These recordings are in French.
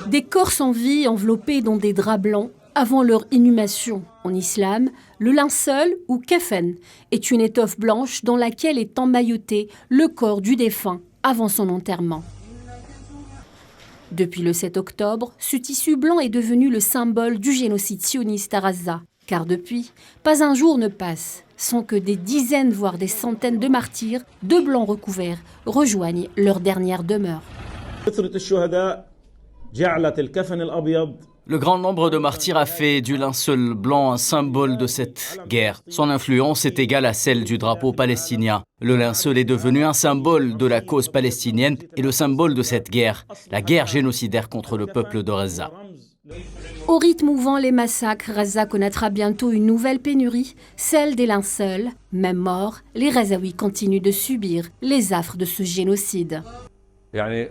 Des corps sans vie enveloppés dans des draps blancs avant leur inhumation. En islam, le linceul ou kafen est une étoffe blanche dans laquelle est emmailloté le corps du défunt avant son enterrement. Depuis le 7 octobre, ce tissu blanc est devenu le symbole du génocide sioniste à Gaza. Car depuis, pas un jour ne passe sans que des dizaines, voire des centaines de martyrs, de blancs recouverts, rejoignent leur dernière demeure. Le grand nombre de martyrs a fait du linceul blanc un symbole de cette guerre. Son influence est égale à celle du drapeau palestinien. Le linceul est devenu un symbole de la cause palestinienne et le symbole de cette guerre, la guerre génocidaire contre le peuple de Gaza. Au rythme mouvant les massacres, Gaza connaîtra bientôt une nouvelle pénurie, celle des linceuls. Même morts, les Gazaouis continuent de subir les affres de ce génocide. Les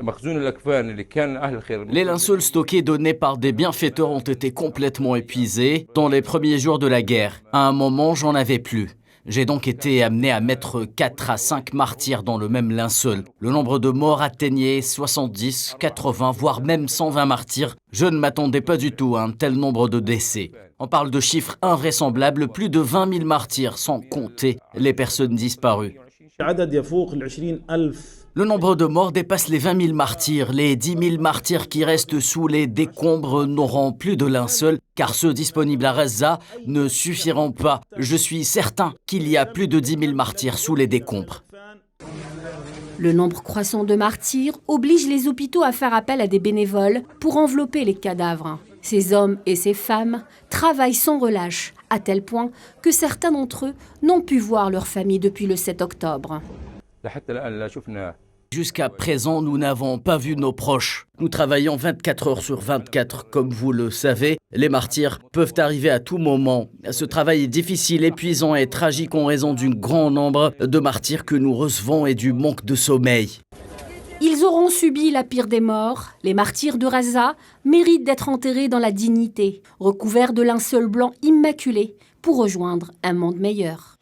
linceuls stockés donnés par des bienfaiteurs ont été complètement épuisés dans les premiers jours de la guerre. À un moment, j'en avais plus. J'ai donc été amené à mettre 4 à 5 martyrs dans le même linceul. Le nombre de morts atteignait 70, 80, voire même 120 martyrs. Je ne m'attendais pas du tout à un tel nombre de décès. On parle de chiffres invraisemblables, plus de 20 000 martyrs, sans compter les personnes disparues. Le nombre de morts dépasse les 20 000 martyrs. Les 10 000 martyrs qui restent sous les décombres n'auront plus de linceul, car ceux disponibles à Gaza ne suffiront pas. Je suis certain qu'il y a plus de 10 000 martyrs sous les décombres. Le nombre croissant de martyrs oblige les hôpitaux à faire appel à des bénévoles pour envelopper les cadavres. Ces hommes et ces femmes travaillent sans relâche, à tel point que certains d'entre eux n'ont pu voir leur famille depuis le 7 octobre. Jusqu'à présent, nous n'avons pas vu nos proches. Nous travaillons 24 heures sur 24, comme vous le savez. Les martyrs peuvent arriver à tout moment. Ce travail est difficile, épuisant et tragique en raison du grand nombre de martyrs que nous recevons et du manque de sommeil. Ils auront subi la pire des morts. Les martyrs de Gaza méritent d'être enterrés dans la dignité, recouverts de linceul blanc immaculé, pour rejoindre un monde meilleur.